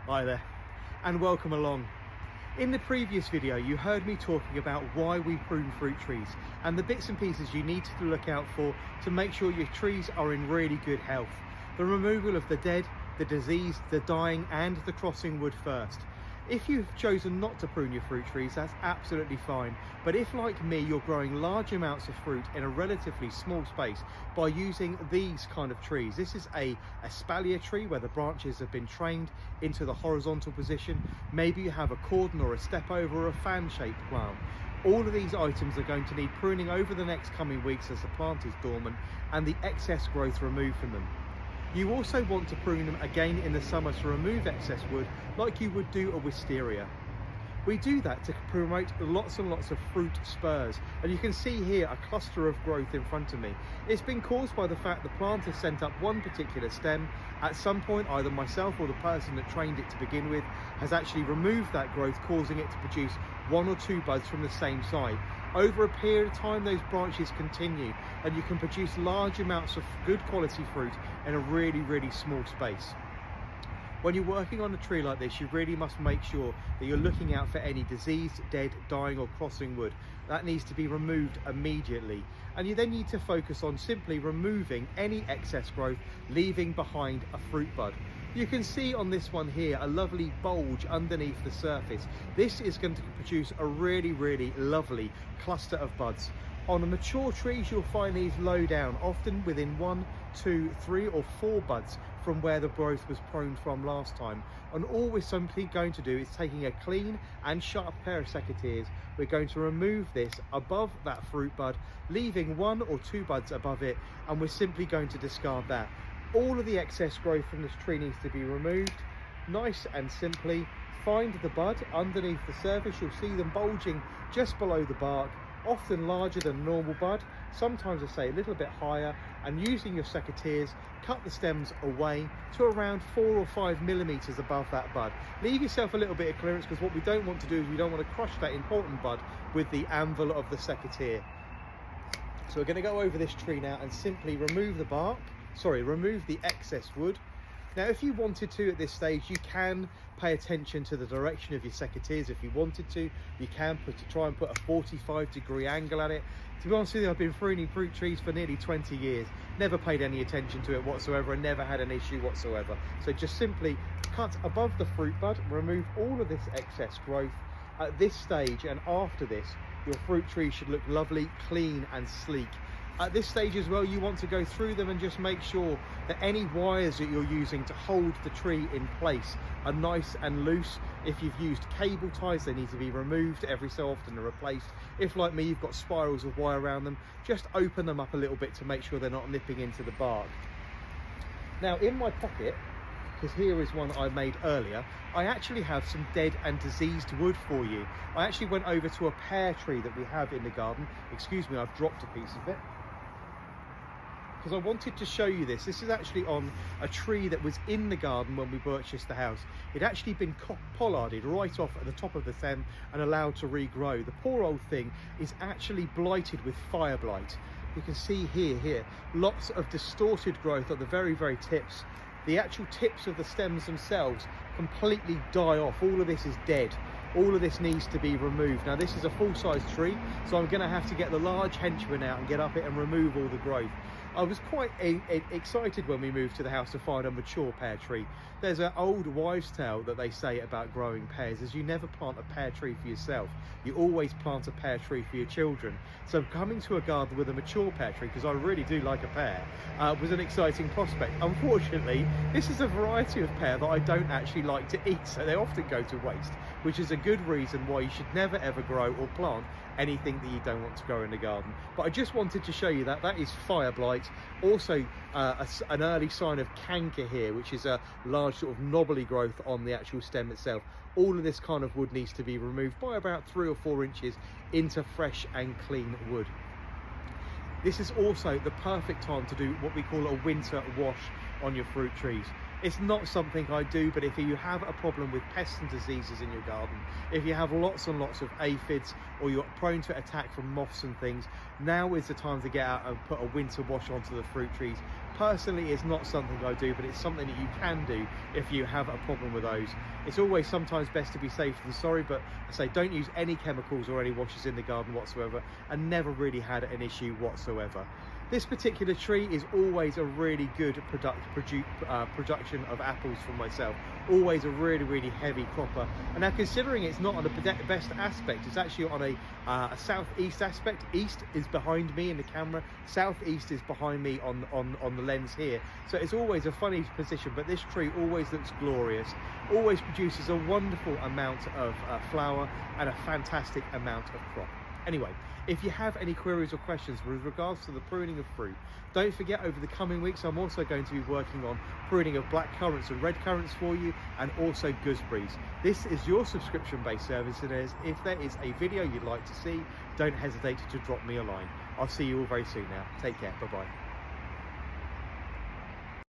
Hi there, and welcome along. In the previous video, you heard me talking about why we prune fruit trees and the bits and pieces you need to look out for to make sure your trees are in really good health. The removal of the dead, the diseased, the dying, and the crossing wood first. If you've chosen not to prune your fruit trees, that's absolutely fine. But if, like me, you're growing large amounts of fruit in a relatively small space by using these kind of trees, this is a espalier tree where the branches have been trained into the horizontal position. Maybe you have a cordon or a step over or a fan-shaped plant. All of these items are going to need pruning over the next coming weeks as the plant is dormant and the excess growth removed from them. You also want to prune them again in the summer to remove excess wood like you would do a wisteria. We do that to promote lots and lots of fruit spurs, and you can see here a cluster of growth in front of me. It's been caused by the fact the plant has sent up one particular stem. At some point, either myself or the person that trained it to begin with has actually removed that growth, causing it to produce one or two buds from the same side. Over a period of time, those branches continue, and you can produce large amounts of good quality fruit in a really small space. When you're working on a tree like this, you really must make sure that you're looking out for any diseased, dead, dying or crossing wood. That needs to be removed immediately. And you then need to focus on simply removing any excess growth, leaving behind a fruit bud. You can see on this one here a lovely bulge underneath the surface. This is going to produce a really lovely cluster of buds. On the mature trees, you'll find these low down, often within 1, 2, 3 or 4 buds from where the growth was pruned from last time. And all we're simply going to do is taking a clean and sharp pair of secateurs, we're going to remove this above that fruit bud, leaving 1 or 2 buds above it, and we're simply going to discard that. All of the excess growth from this tree needs to be removed. Nice and simply, find the bud underneath the surface. You'll see them bulging just below the bark, often larger than a normal bud, sometimes I say a little bit higher, and using your secateurs, cut the stems away to around 4 or 5 millimeters above that bud. Leave yourself a little bit of clearance, because what we don't want to do is we don't want to crush that important bud with the anvil of the secateur. So we're going to go over this tree now and simply remove the bark, remove the excess wood. Now, if you wanted to at this stage, you can pay attention to the direction of your secateurs. If you wanted to, you can try and put a 45-degree angle at it. To be honest with you, I've been pruning fruit trees for nearly 20 years, never paid any attention to it whatsoever, and never had an issue whatsoever. So just simply cut above the fruit bud, remove all of this excess growth. At this stage and after this, your fruit tree should look lovely, clean and sleek. At this stage as well, you want to go through them and just make sure that any wires that you're using to hold the tree in place are nice and loose. If you've used cable ties, they need to be removed every so often and replaced. If, like me, you've got spirals of wire around them, just open them up a little bit to make sure they're not nipping into the bark. Now, in my pocket, because here is one I made earlier, I actually have some dead and diseased wood for you. I actually went over to a pear tree that we have in the garden. Excuse me, I've dropped a piece of it, because I wanted to show you this. This is actually on a tree that was in the garden when we purchased the house. It'd actually been pollarded right off at the top of the stem and allowed to regrow. The poor old thing is actually blighted with fire blight. You can see here, lots of distorted growth at the very tips. The actual tips of the stems themselves completely die off. All of this is dead. All of this needs to be removed. Now, this is a full-size tree, so I'm going to have to get the large henchman out and get up it and remove all the growth. I was quite excited when we moved to the house to find a mature pear tree. There's an old wives' tale that they say about growing pears, is you never plant a pear tree for yourself. You always plant a pear tree for your children. So coming to a garden with a mature pear tree, because I really do like a pear, was an exciting prospect. Unfortunately, this is a variety of pear that I don't actually like to eat, so they often go to waste, which is a good reason why you should never ever grow or plant anything that you don't want to grow in the garden. But I just wanted to show you that is fire blight. Also an early sign of canker here, which is a large sort of knobbly growth on the actual stem itself. All of this kind of wood needs to be removed by about 3 or 4 inches into fresh and clean wood. This is also the perfect time to do what we call a winter wash on your fruit trees. It's not something I do, but if you have a problem with pests and diseases in your garden, if you have lots and lots of aphids, or you're prone to attack from moths and things, now is the time to get out and put a winter wash onto the fruit trees. Personally, it's not something I do, but it's something that you can do if you have a problem with those. It's always sometimes best to be safe than sorry, but I say don't use any chemicals or any washes in the garden whatsoever, and never really had an issue whatsoever. This particular tree is always a really good production of apples for myself. Always a really heavy cropper. And now, considering it's not on the best aspect, it's actually on a southeast aspect. East is behind me in the camera, southeast is behind me on the lens here. So it's always a funny position, but this tree always looks glorious, always produces a wonderful amount of flower and a fantastic amount of crop. Anyway, if you have any queries or questions with regards to the pruning of fruit, don't forget, over the coming weeks I'm also going to be working on pruning of black currants and red currants for you, and also gooseberries. This is your subscription based service, and if there is a video you'd like to see, don't hesitate to drop me a line. I'll see you all very soon now. Take care. Bye bye.